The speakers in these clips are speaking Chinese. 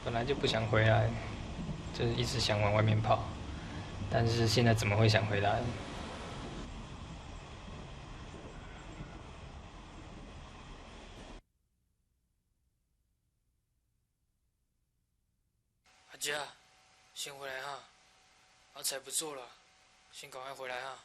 本来就不想回来，就是一直想往外面跑，但是现在怎么会想回来？阿佳，先回来哈，阿才不做了，先赶快回来哈。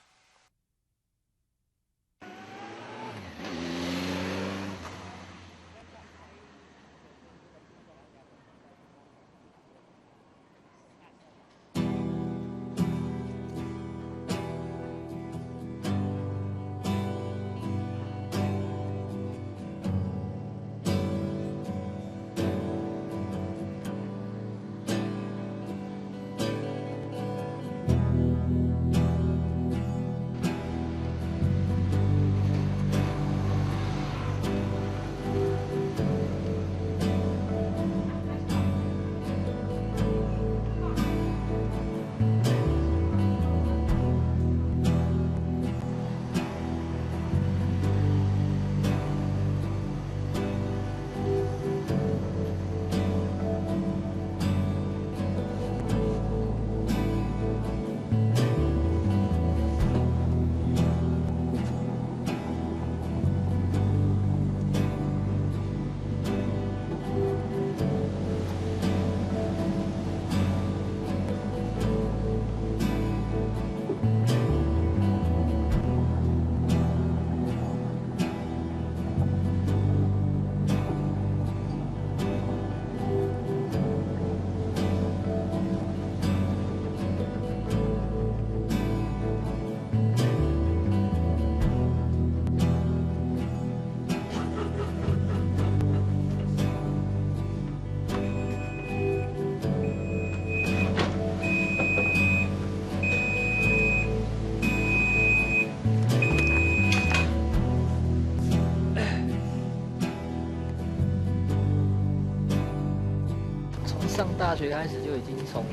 上大学开始就已经从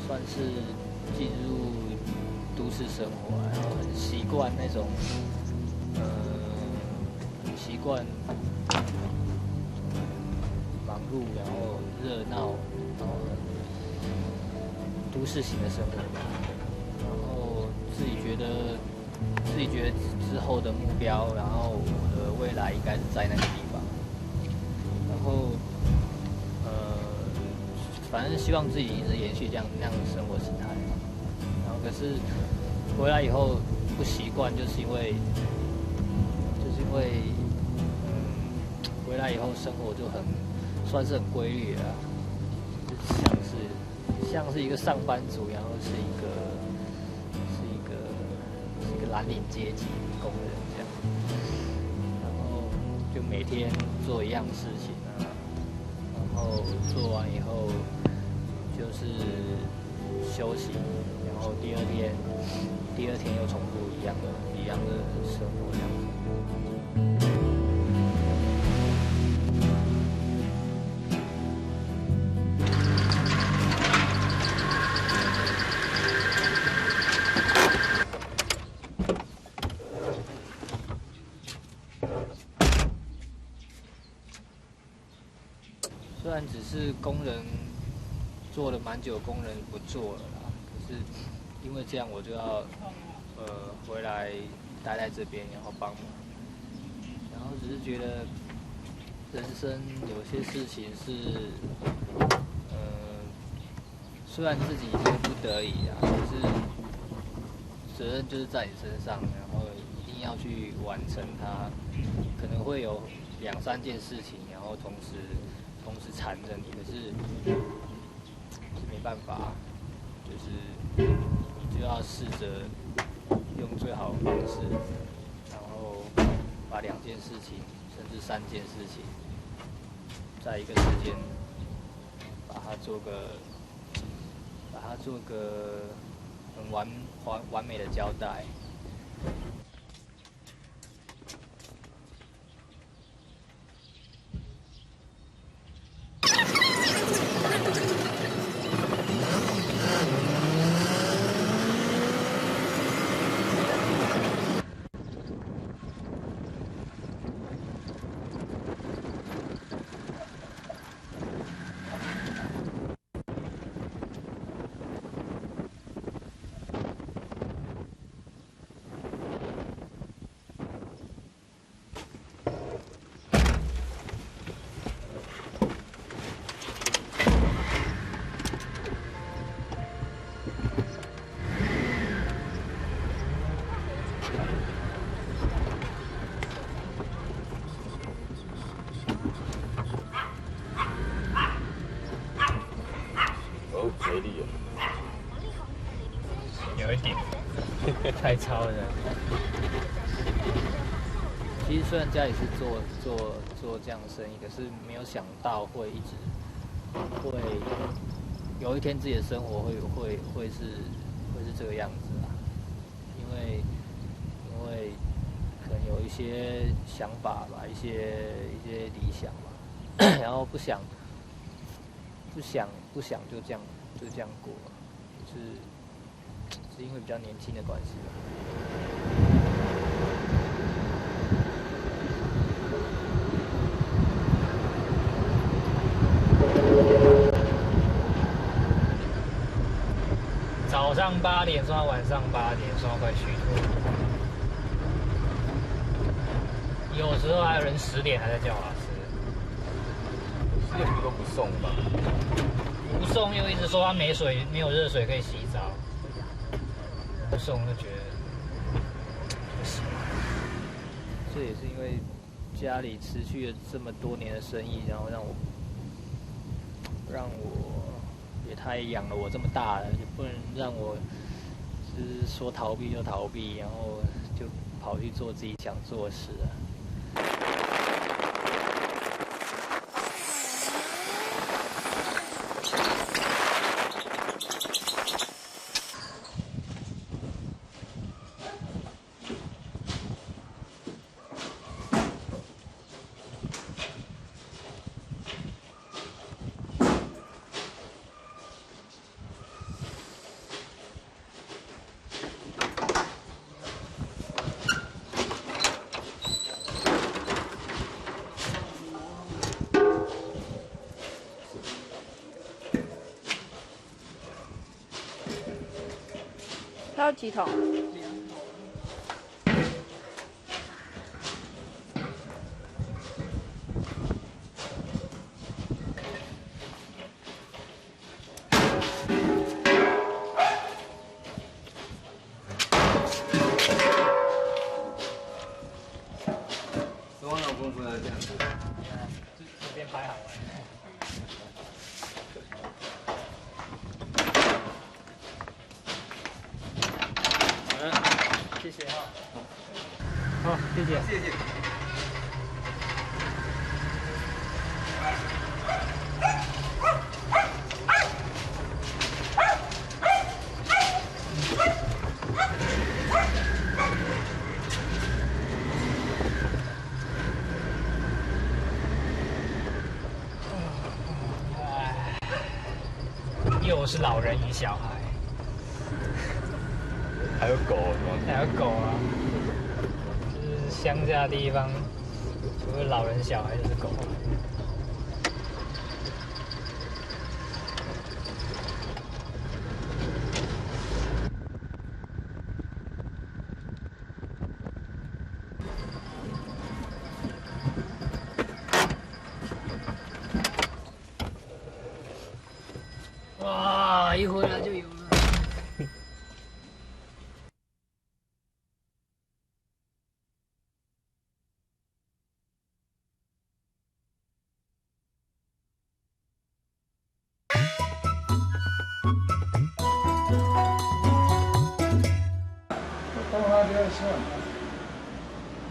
算是进入都市生活，然后很习惯那种很习惯忙碌，然后热闹，然后都市型的生活，然后自己觉得之后的目标，然后我的未来应该是在那个地方。然后，反正希望自己一直延续那样的生活形态。然后可是回来以后不习惯，就是因为，回来以后生活就算是很规律啊，就像是一个上班族，然后是一个蓝领阶级工人这样。然后就每天做一样事情啊，然后做完以后就是休息，然后第二天又重复一样的生活这样子。虽然只是工人做了蛮久，工人不做了啦，可是因为这样我就要回来待在这边，然后帮忙。然后只是觉得人生有些事情是虽然自己是不得已啊，可是责任就是在你身上，然后一定要去完成它。可能会有2-3件事情，然后同时缠着你，可是没办法，就是你就要试着用最好的方式，然后把2件事情甚至3件事情，在一个时间把它做个很完美的交代。没力了，有一点太超了。其实虽然家里是做这样的生意，可是没有想到会一直会有一天自己的生活会是这个样子啊。因为可能有一些想法吧，一些理想吧，然后不想就这样过，是因为比较年轻的关系吧。早上8点送到晚上8点，送到快虚脱。有时候还有人10点还在叫瓦斯。10点都不送吧？不送又一直说他没有热水可以洗澡，不送就觉得不行。这也是因为家里持续了这么多年的生意，然后让我也太养了我这么大了，也不能让我就是说逃避就逃避，然后就跑去做自己想做的事了。它有几桶？多少公分啊？这样子？就随便拍好了。谢谢哈。好，谢谢。谢谢。又是老人与小孩，还有狗吗？还有狗啊，就是乡下地方，除了老人小孩就是狗啊。哇，一回来就有了。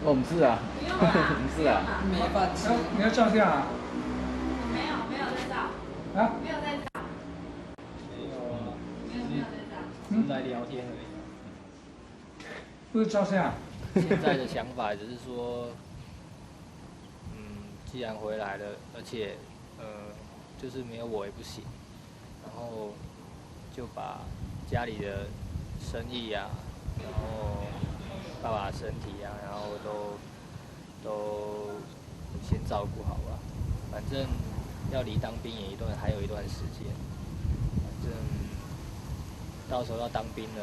我们是啊。不是啊，没饭吃。你要照相啊？没有在照，啊？没有在照，没有啊，没有在照。只是来聊天而已。不是照相。现在的想法只是说，既然回来了，而且就是没有我也不行，然后就把家里的生意啊，然后爸爸身体啊，然后都先照顾好吧。反正要离当兵还有一段时间，反正到时候要当兵了，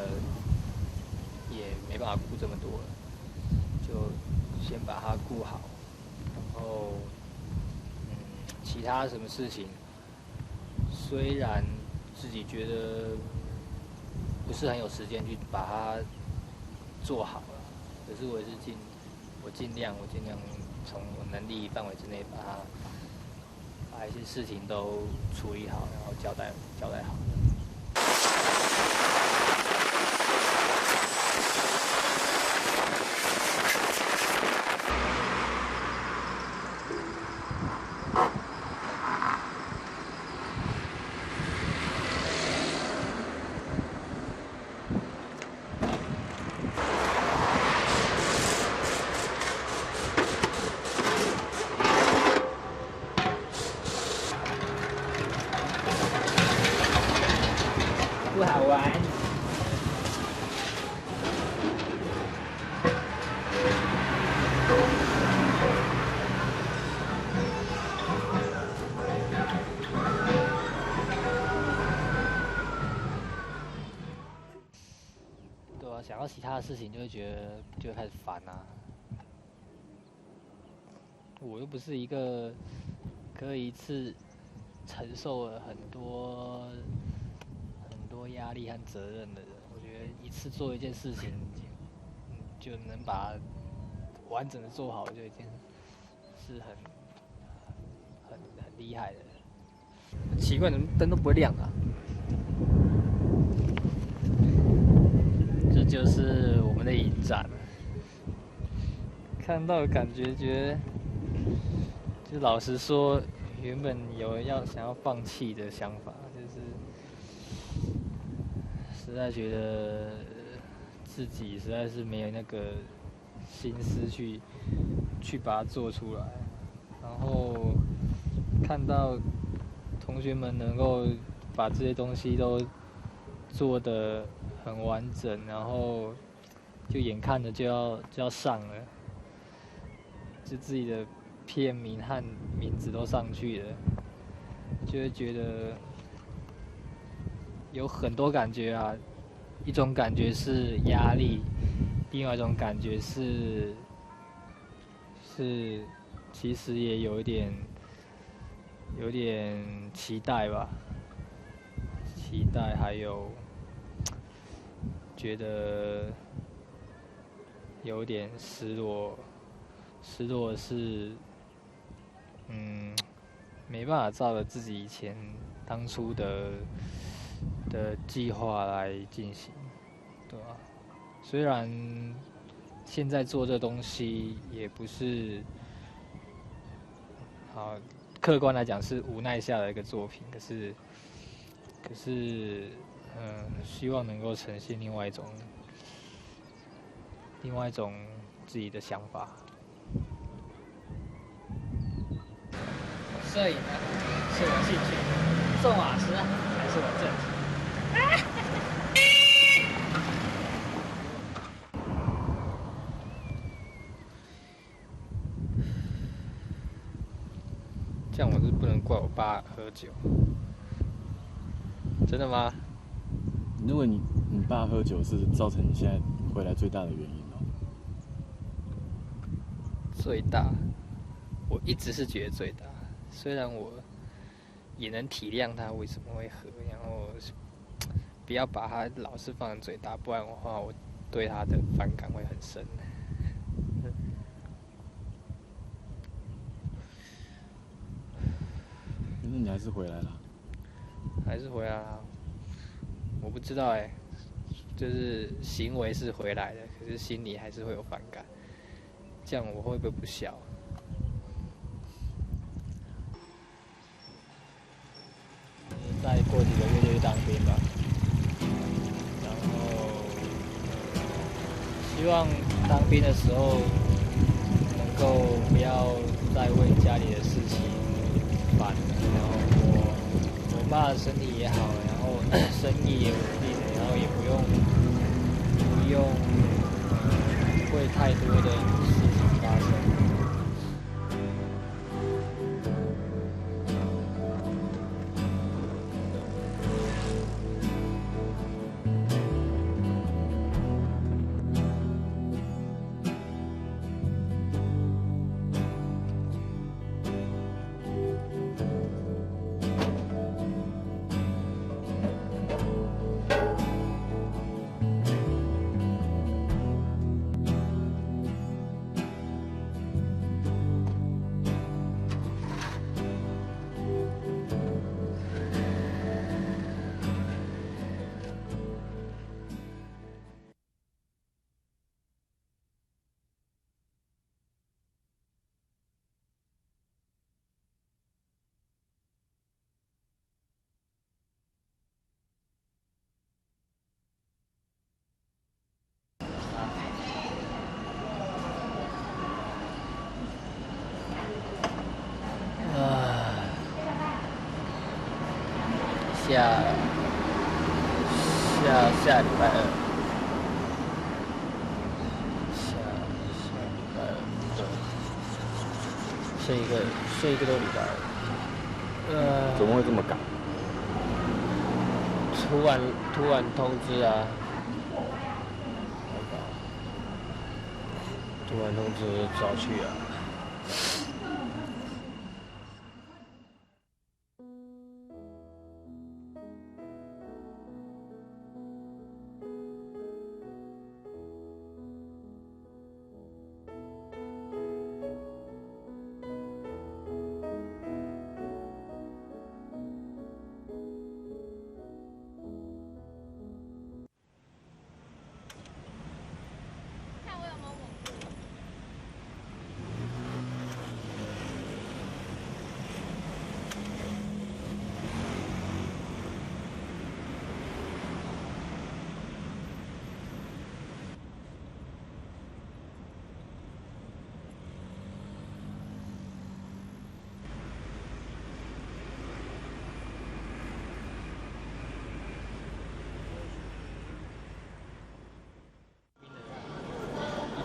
也没办法顾这么多了。就先把它顾好，然后其他什么事情，虽然自己觉得不是很有时间去把它做好了，可是我也是尽量从我能力范围之内把一些事情都处理好，然后交代好。不好玩。对啊，想到其他的事情就会开始烦啊。我又不是一个可以一次承受了很多压力和责任的人，我觉得一次做一件事情，就能把完整的做好，就已经是很厉害的。奇怪，怎么灯都不会亮啊？这就是我们的营站，看到感觉就老实说，原本有想要放弃的想法，就是实在觉得自己实在是没有那个心思去把它做出来，然后看到同学们能够把这些东西都做得很完整，然后就眼看着就要上了，就自己的片名和名字都上去了，就会觉得有很多感觉啊。一种感觉是压力，另外一种感觉是其实也有一点期待吧，期待还有觉得有点失落，失落是没办法照着自己以前当初的计划来进行，对吧？虽然现在做这东西也不是好，客观来讲是无奈下的一个作品，可是希望能够呈现另外一种自己的想法。摄影呢，是我兴趣，宋老师还是我正题。这样我是不能怪我爸喝酒，真的吗？如果你爸喝酒是造成你现在回来最大的原因哦。最大，我一直是觉得最大，虽然我也能体谅他为什么会喝，然后不要把他老是放在最大，不然的话我对他的反感会很深。可是你还是回来了。还是回来了，我不知道哎，就是行为是回来的，可是心里还是会有反感。这样我会不会不小？再过几个月就去当兵吧，然后希望当兵的时候能够不要再为家里的事情烦，然后我爸的身体也好，然后生意也稳定，然后也不用为太多的事情发生。下礼拜二，下礼拜二，对，睡一个多礼拜。怎么会这么赶？突然通知啊，突然通知找去啊。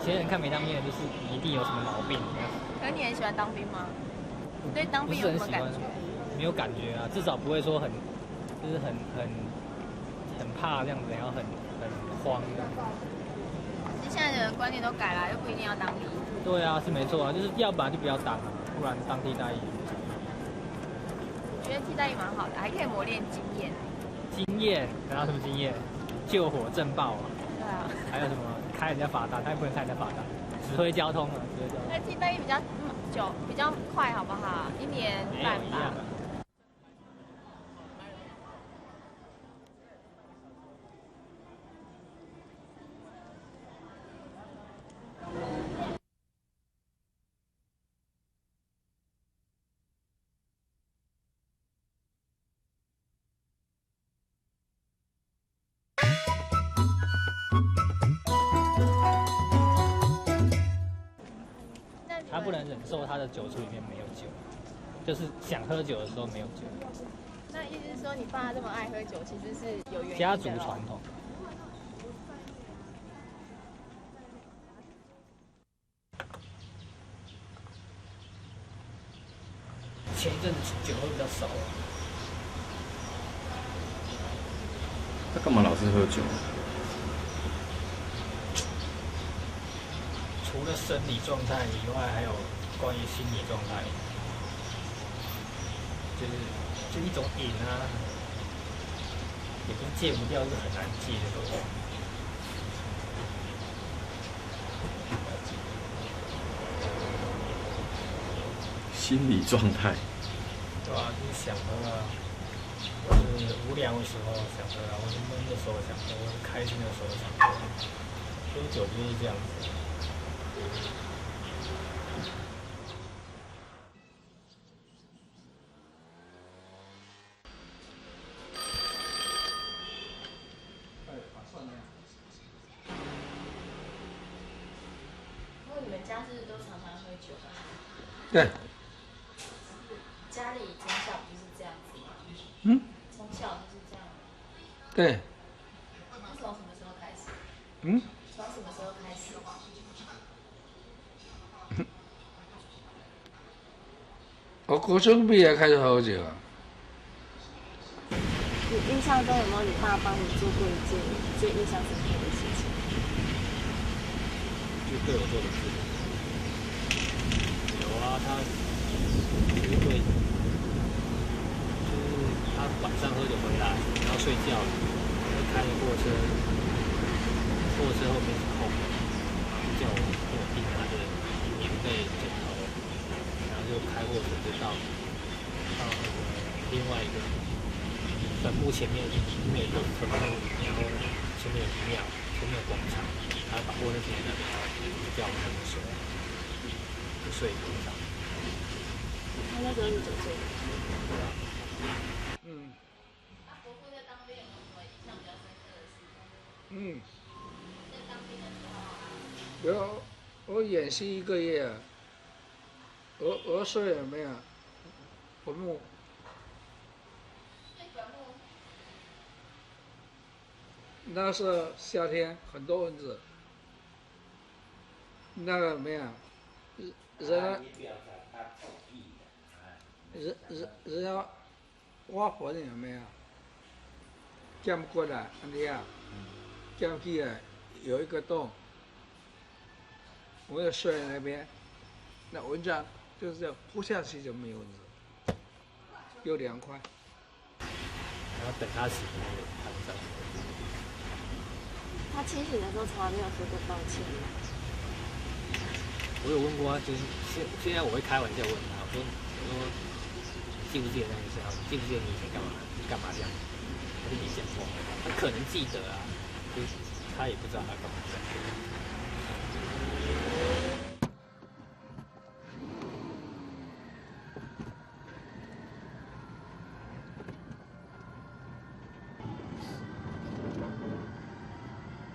以前人看没当兵的，就是你一定有什么毛病。可是你很喜欢当兵吗？你对当兵有什么感觉？没有感觉啊，至少不会说就是很怕这样子，然后很慌的。其实现在的观念都改了，又不一定要当兵。对啊，是没错啊，就是要不然就不要当啊，不然当替代役。我觉得替代役蛮好的，还可以磨练经验。经验，然后什么经验？救火震爆啊。对啊。还有什么开人家罚单？他也不能开人家罚单。指挥交通啊，指挥交通。那替代役比较久，比较快，好不好？1年半吧。他不能忍受他的酒处里面没有酒，就是想喝酒的时候没有酒。那意思是说，你爸这么爱喝酒，其实是有原因的。家族传统。前一阵子酒喝比较少啊。他干嘛老是喝酒？除了生理状态以外，还有关于心理状态，就一种瘾啊，也不是戒不掉，是很难戒的东西。心理状态。对啊，就是想喝啊，或是无聊的时候想喝啊，或是闷的时候想喝，或是开心的时候想喝。喝酒就是这样子。们家是都常常喝酒的？对，家里从小就是这样子吗？嗯，从小就是这样。对，是从什么时候开始？嗯，从什么时候开始？我高中毕业开始喝酒啊。你印象中有没有你爸帮你做过一件最印象深刻的事情？就对我做的事。有啊，他就是会，就是他晚上喝酒回来，然后睡觉，会开着货车，货车后面是空的，然后就叫我跟我弟拿着棉被、枕头，然后就开货车就到那个另外一个坟墓前面，因为有个坟墓，然后前面有庙，前面有广场，他把货车停在那边，就叫我们睡，就睡广场。他那时候是9岁。嗯那伯父在当兵有没有什么印象比较深刻的事？嗯，在当兵的时候，我演戏1个月啊，我睡了没有？坟墓睡坟墓，那时候夏天很多蚊子，那个没有，人人家挖坟有没有？这样过来，这样，这样进来有一个洞，我就睡在那边，那蚊子就是这样扑下去就没有蚊子，又凉快。然后等他醒来，他不知道。他清醒的时候从来没有说过抱歉吗？我有问过他，就是现在我会开玩笑问他，我说记不记得那个时候？记不记得你以前干嘛？你干嘛这样？他就没讲过，他可能记得啊，就是他也不知道他干嘛这样。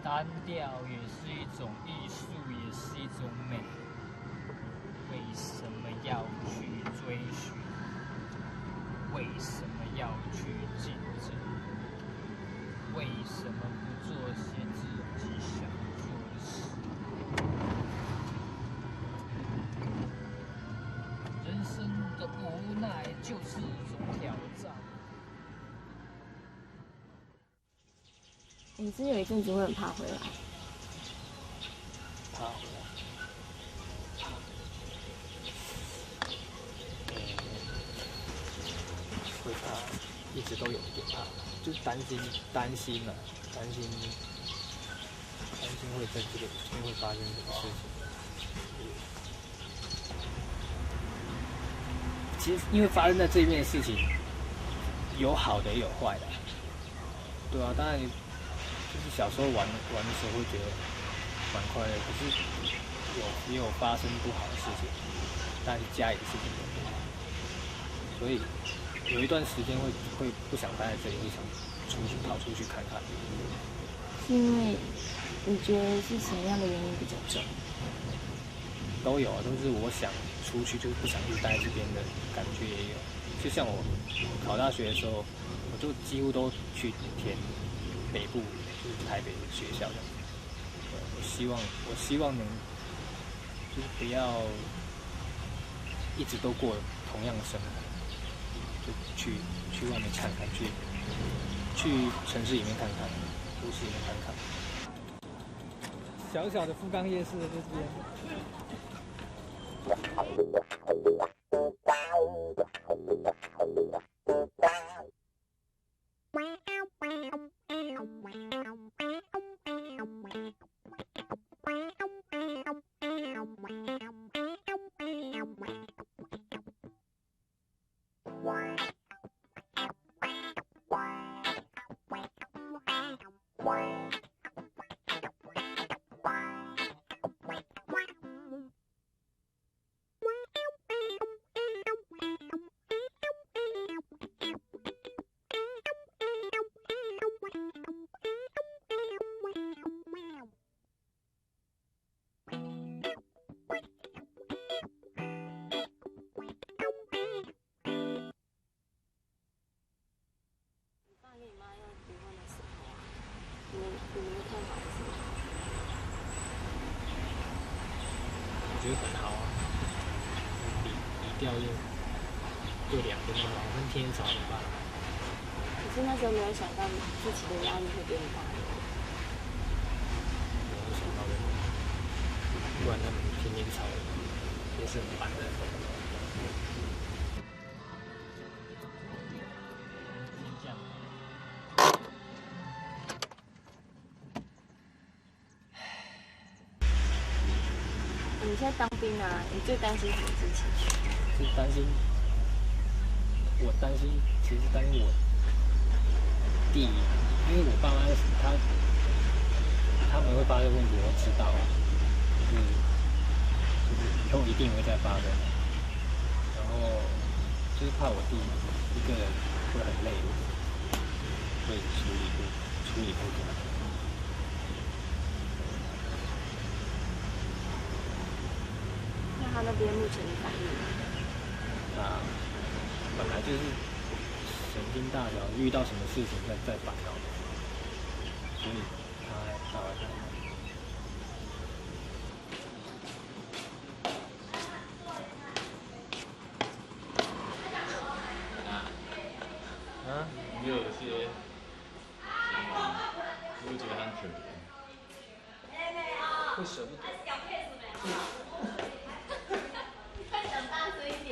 单调也是一种艺术，也是一种美。为什么要去追寻？为什么要去竞争？为什么不做些自己想做的事？人生的无奈就是一种挑战。你是有一阵子会很怕回来，怕回来。会怕，一直都有一点怕，就是担心嘛，担心会在这个里面会发生什么事情。其实因为发生在这边的事情，有好的也有坏的，对啊，当然就是小时候玩的时候会觉得蛮快乐，可是也有发生不好的事情，但是家里的事情也有，所以有一段时间会不想待在这里，会想跑出去看看。是因为你觉得是什么样的原因比较重？都有啊，都是我想出去，就是不想去待这边的感觉也有。就像我考大学的时候，我就几乎都去填北部，就是台北的学校这样。我希望能就是不要一直都过同样的生活，就去外面看看，去城市里面看看，都市里面看看。小小的富冈夜市的这边。有没有太好吃？我觉得很好啊，离调又2个那么好，跟天朝一般。可是那时候没有想到自己的压力会变大。没有想到的，不然他们天天吵也是很烦的。这样。你现在当兵啊，你最担心什么事情？是担心，其实担心我弟，因为我爸妈他们会发生问题，我知道啊，就是以后一定会再发生，然后就是怕我弟一个人会很累，会处理不了。那他那边目前的反应？那本来就是神经大条，遇到什么事情在烦恼，所以他会这样。啊？你有些想法，你会觉得他很可怜。会舍不得。快讲大声一点。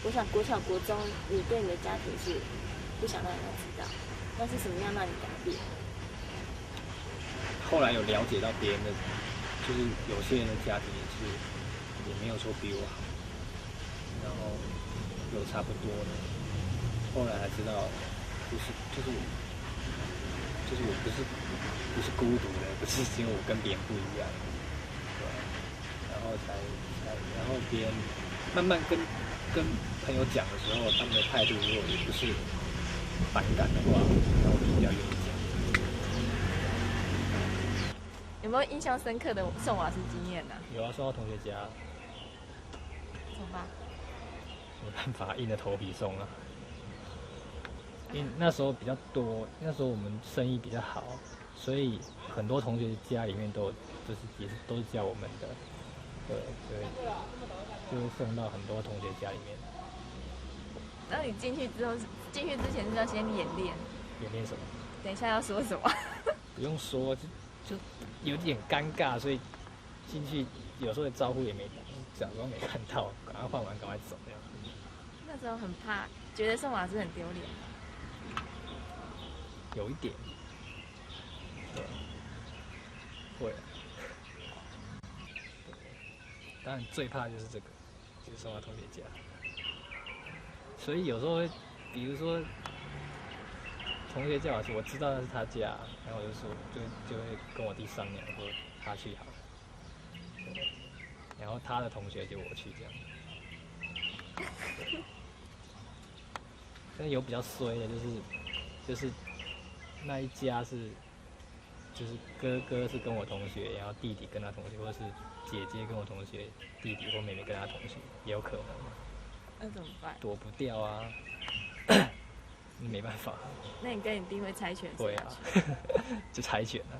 我想国小、国中，你对你的家庭是不想让人家知道，那是什么样让你改变？后来有了解到别人的，就是有些人的家庭也没有说比我好，然后有差不多的。后来才知道，就是我不是孤独的，不是因为我跟别人不一样，对，然后然后别人慢慢跟朋友讲的时候，他们的态度如果也不是反感的话，那我就比较愿意讲。有没有印象深刻的送瓦斯经验呢？有啊，送到同学家，怎么办？没办法，硬着头皮送啊。因为那时候比较多，那时候我们生意比较好，所以很多同学家里面都是叫我们的，对，就会送到很多同学家里面。那你进去之前是要先演练，演练什么？等一下要说什么？不用说，就有点尴尬，所以进去有时候招呼也没打，假装没看到，赶快换完赶快走这样。那时候很怕，觉得送瓦斯很丢脸。有一点，对，会。当然最怕就是这个，就是送到同学家。所以有时候会，比如说同学叫我去，我知道那是他家，然后我就说，就会跟我弟商量说他去好了，对，然后他的同学就我去这样。但有比较衰的就是那一家就是哥哥是跟我同学，然后弟弟跟他同学，或者是姐姐跟我同学，弟弟或妹妹跟他同学，也有可能。那怎么办？躲不掉啊，没办法。那你跟你弟会猜拳？会啊，就猜拳啊。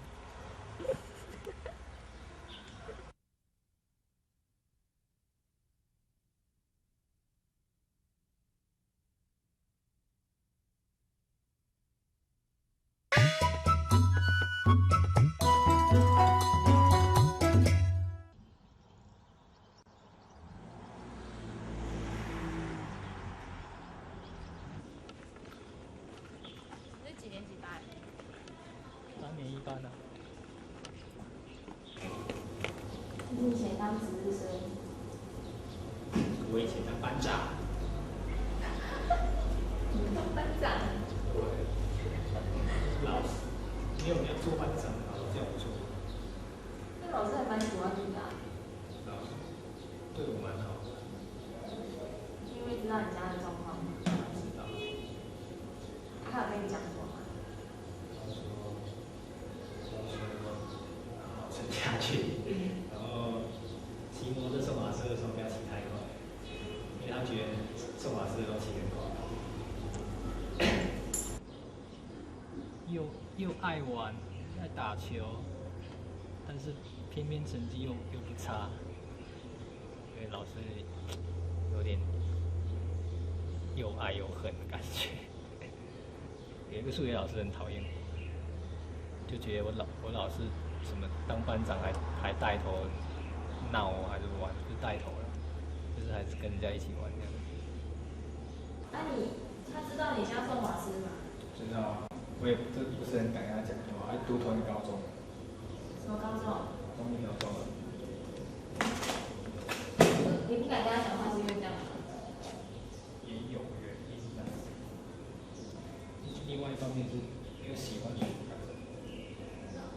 你是几年级班3年1班啊。你以前当值日生，我以前当班长。班长。老师没有人做班长，老师叫我做。那老师还蛮喜欢你的，老师对我蛮好的。因为知道你家的状况。知道。他有跟你讲什么吗？好撑下去，然后骑摩托车送瓦斯的时候不要骑太快，因为他觉得送瓦斯的时候骑很快。又爱玩，爱打球，但是偏偏成绩又不差，所以老师有点又爱又恨的感觉。有一个数学老师很讨厌我，就觉得我老师什么当班长还带头闹还是玩，就带头了，就是还是跟人家一起玩这样。他知道你是要送瓦斯吗？知道啊，我也不是很敢跟他讲话，还读同一高中。什么高中？同一高中啊。你不敢跟他讲话是因为这样吗？也有原因的。另外一方面是因为喜欢学钢琴。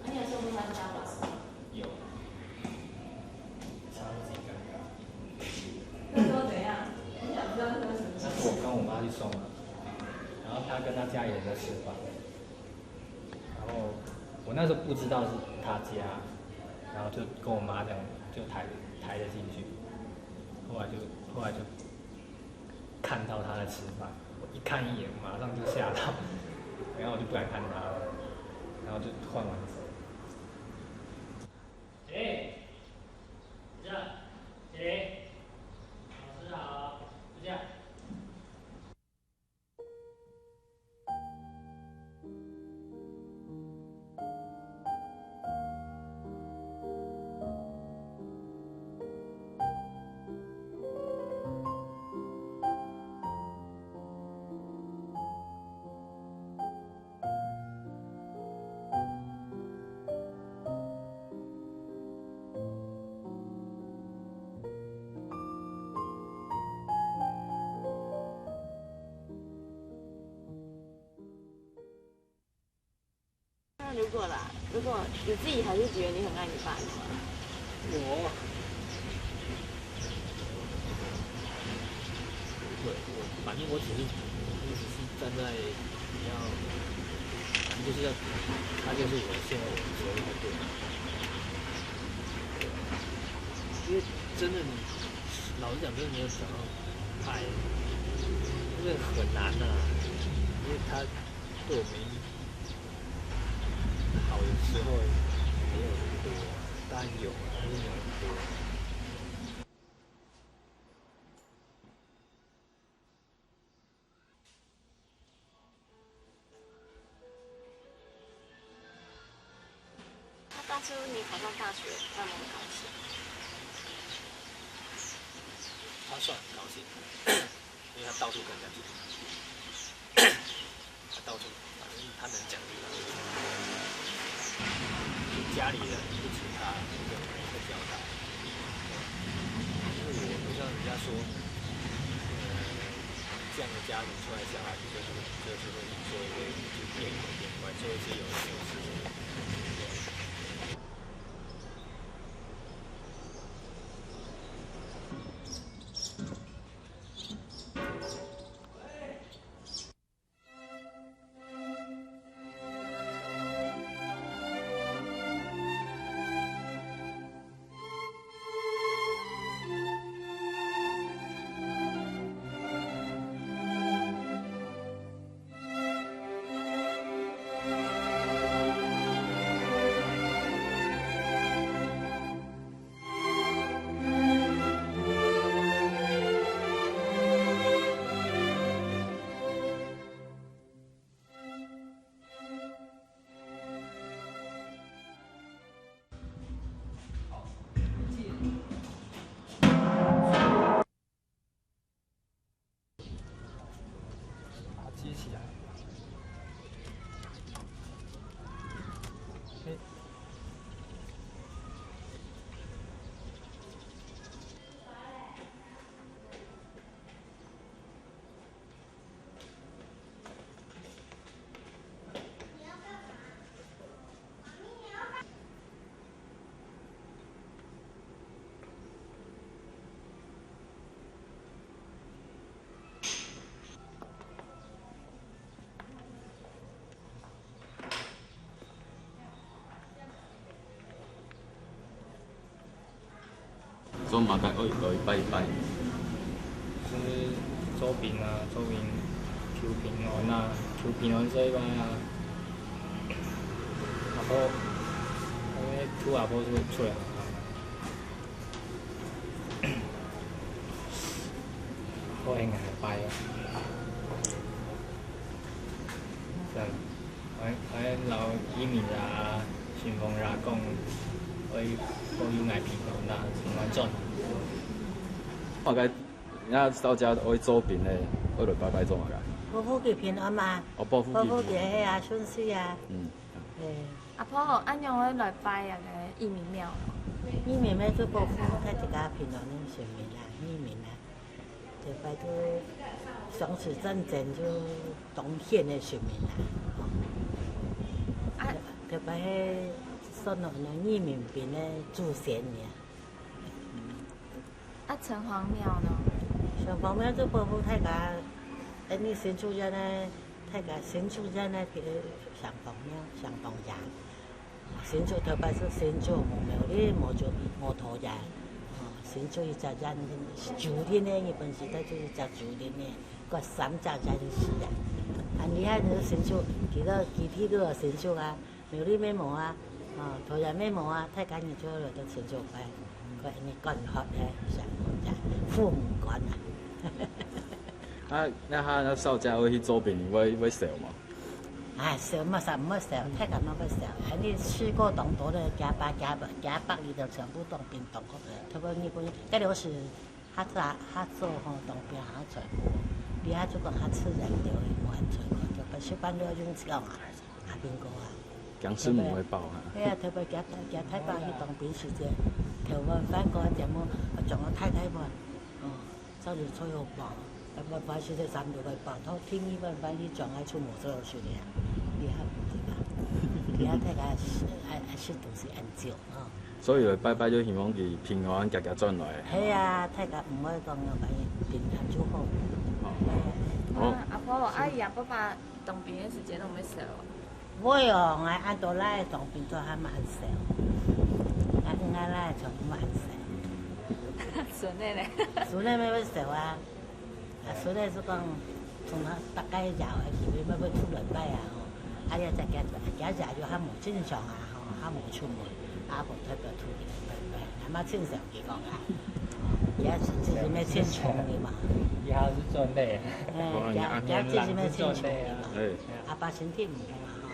那你有送过他家瓦斯吗？有。超级尴尬。那时候怎样？我想知道那时候什么那是我跟我妈去送啊，然后他跟他家里人在吃饭，然后我那时候不知道是他家，然后就跟我妈这样就抬着进去，后来就看到他在吃饭，我一看一眼马上就吓到，然后我就不敢看他了，然后就换完手。哎，这样，起，老师好，就这样。那如果你自己还是觉得你很爱你爸的话，反正我只是站在比较，反正就是要，他就是我现在我所有的对象。因为真的你，老实讲，真的没有想到爱，因为很难呐、因为他对我没好的时候没有那么多，当然有，但是没有那么多。当初你考上大学，让你很高兴。他算很高兴，因为他到处跟人家讲，他到处，反正他能讲就讲。家里人不止他会教他，因为我不像人家说，这样的家庭出来小孩子就是会做一堆就变鬼变怪，做一些有事情。接起来。做马甲一拜一拜。就是周平啊，周平 Q 平哦，那 Q 平哦这一拜啊，坡，拄下坡出来。我应该拜啊。对，我老移民啦、旋风啦讲，我有爱平衡啦，很完整。我该，人到家我做饼嘞，我就拜拜做嘛个。保护佢平安嘛，哦，保护保护佢迄啊顺遂啊。诶，阿婆，安用迄来拜啊个义民庙。义民要做保护，他一家平安的选民啊，义民啊，就拜做双子战争就东线的选民啊。啊，就拜迄算落那义民边的祖先呀。啊，城隍庙呢？城隍庙做保护大家。你新出人呢，大家新出人呢，去上房庙、上房家。新出头摆是新出墓庙，你无土家。新出一只人是旧天的，日本时代就是只旧天的，个三只才就是啊。你遐就是新出，其他具体都有新出啊，庙里面无啊，土家面无啊，大家你做了都新出摆，个你干学咧上房家，父母管啊。那他少家会去做饼，会烧吗？烧乜啥唔乜烧，睇緊乜乜燒。你去過東島的加北里頭全部當兵當過，特別日本，嗰條是他做吼當兵他做過，你他做過他吃人流的冇人做過，就把小班都要用掉啊，邊個啊？僵屍唔會爆啊！係啊，特別加太白去當兵時間，條灣翻過一點麼，撞到太灣，走嚟吹好爆。我把现在3多块包，他听一般你撞爱出摩托去的呀，你还不知道，你还大家是都是按照啊。所以拜拜就希望佢平安家转来。系啊，大家唔可以讲个平安就好。阿婆，阿姨阿爸爸当兵的时间都没少。我哟，我按多来当兵做还蛮少，俺来做蛮少。孙的嘞？孙的没少啊。所以是讲，从他大概日基本要出来摆啊吼，呀在家就还冇正常啊吼，还冇出门，阿婆特别出来拜拜，还冇正常嘅讲啊，家自己咩正常嘅嘛。以后是做累。家自己咩正常嘅嘛。哎。阿爸身体唔好啊吼，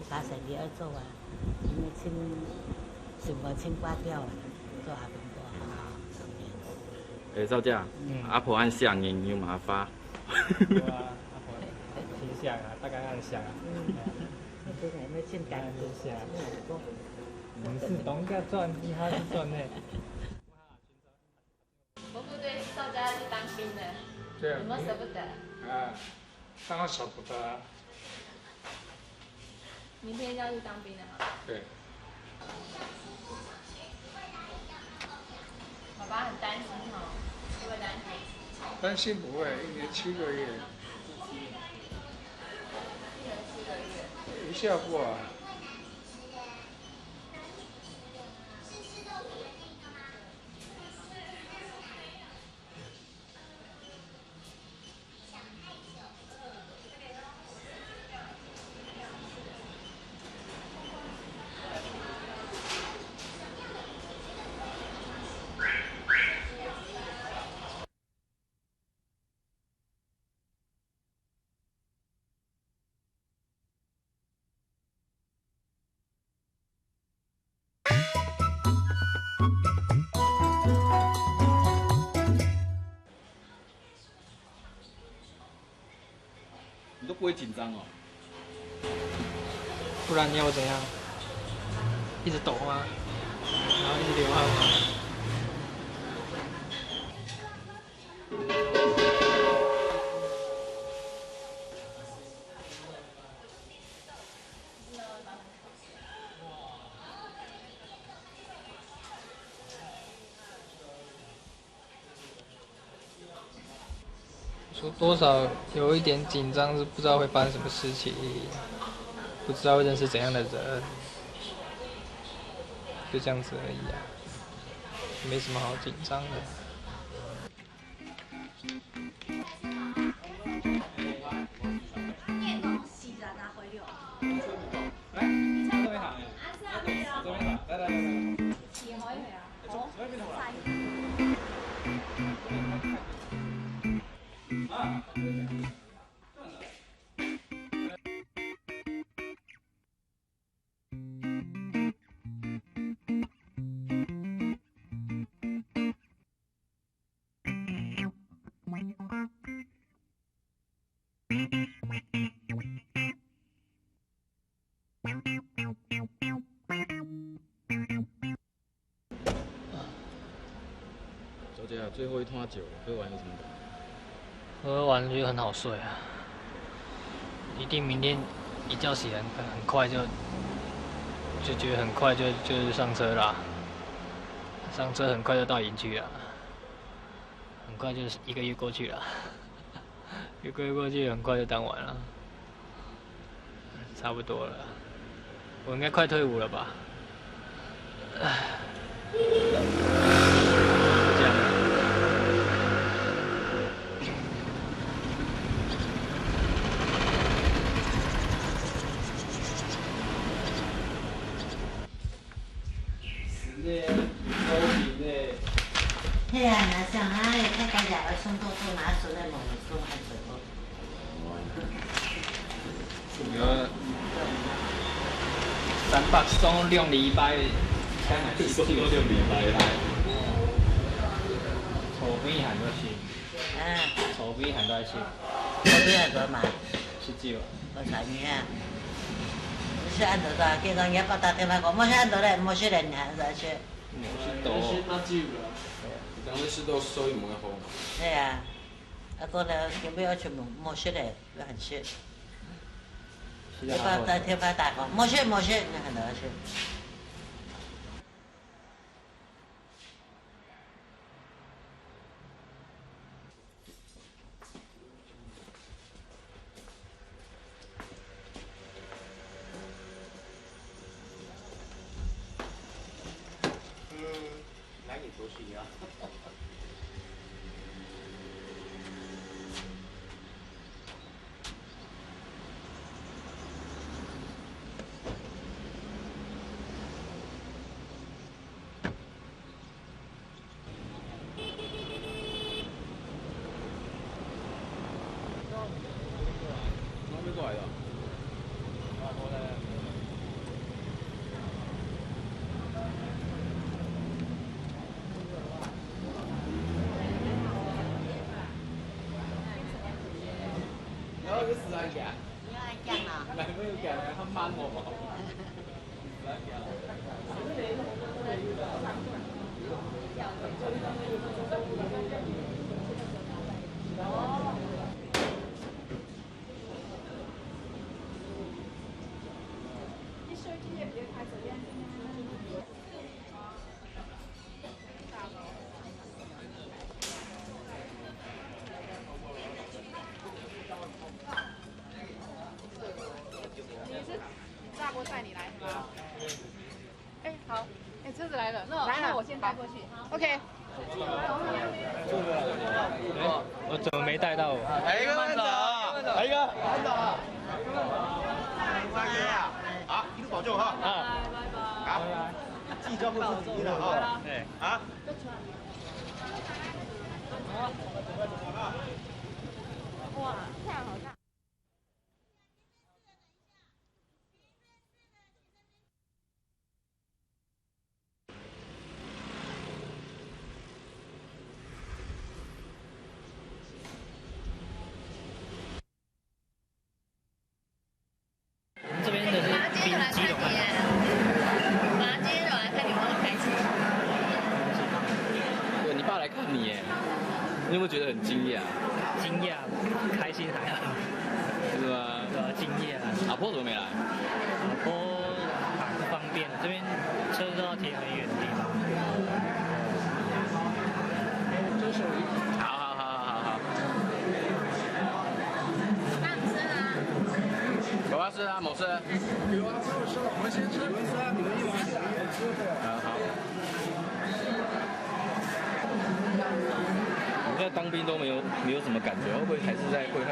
家生意要做啊，因为生活清挂掉啊，做阿公哥啊。赵家，阿婆按下你有麻发。对啊，阿婆挺像啊，大概按像啊。那边还没进单子下，你是东家赚，他是赚内。伯父对少家去当兵的，对啊。有没有舍不得？当然舍不得啊。明天要去当兵了吗？对。爸爸很担心哦，会不会担心？担心不会，1年7个月。1年7个月。一下过啊。你都不会紧张哦？不然你要我怎样？一直抖吗？然后一直流汗吗？说多少有一点紧张，是不知道会发生什么事情，不知道会认识怎样的人，就这样子而已啊，没什么好紧张的。来，这位好。小姐啊，最后一桶酒喝完有什么感觉？喝完就很好睡啊，一定明天一觉起来很快就觉得很快就是上车啦，上车很快就到营区了，很快就是1个月过去了，1个月过去很快就当完了，差不多了，我应该快退伍了吧？这样。嘿啊，那像他太家家的送到做拿手来弄的送还是多。300送2禮拜，送到2禮拜啦。籌邊行到先，籌邊行到先，我不要多嘛， 19。我查你啊。是按多少？给人家把打电话讲，莫是按多来，莫是人家是去。当时是都收一模一好嘛。对呀，啊，过来有没有去莫是来，不很去。天发打讲，莫是，你看到去。哪里都是一样。哪边过来的？然后就死来干。你爱讲啊？来没有干，他骂我嘛。大锅带你来是吗？哎，好，哎，车子来了，那我先带过去。OK。我怎么没带到？来一个慢走，来一个慢走。好，一路保重哈。好，记照顾自己的哈。对。啊。哇，太阳好大。这边的是基隆汉。妈，今天来看你，我很开心。对，你爸来看你耶，你有没有觉得很惊讶？惊讶，开心还好，是吗？对吧？惊讶。阿婆怎么没来？阿婆很不方便，这边车都要停很远的地方。好。有啊，是啊，某事。有啊，吃了，我们先吃。你们一碗起来。好。我现在当兵都没有什么感觉，会不会还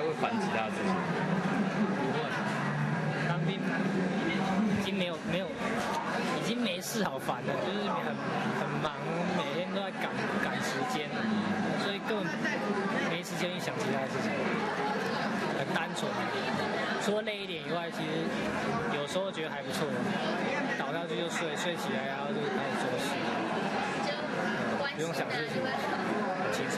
会烦其他事情？不会，当兵已经已经没事好烦了，就是很忙，每天都在赶时间，所以根本没时间去想其他事情，很单纯。除了累一点以外，其实有时候觉得还不错，倒下去就睡，睡起来然后就开始做事，不用想事情，很轻松。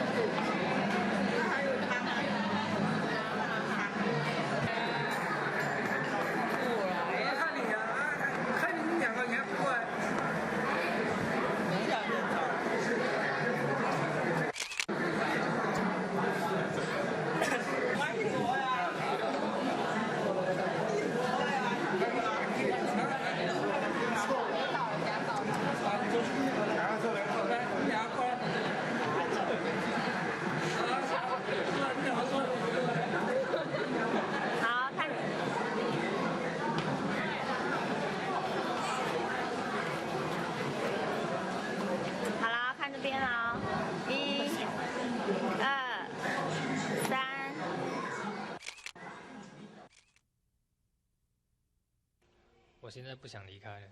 我现在不想离开了，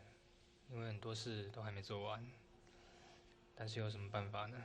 因为很多事都还没做完。但是有什么办法呢？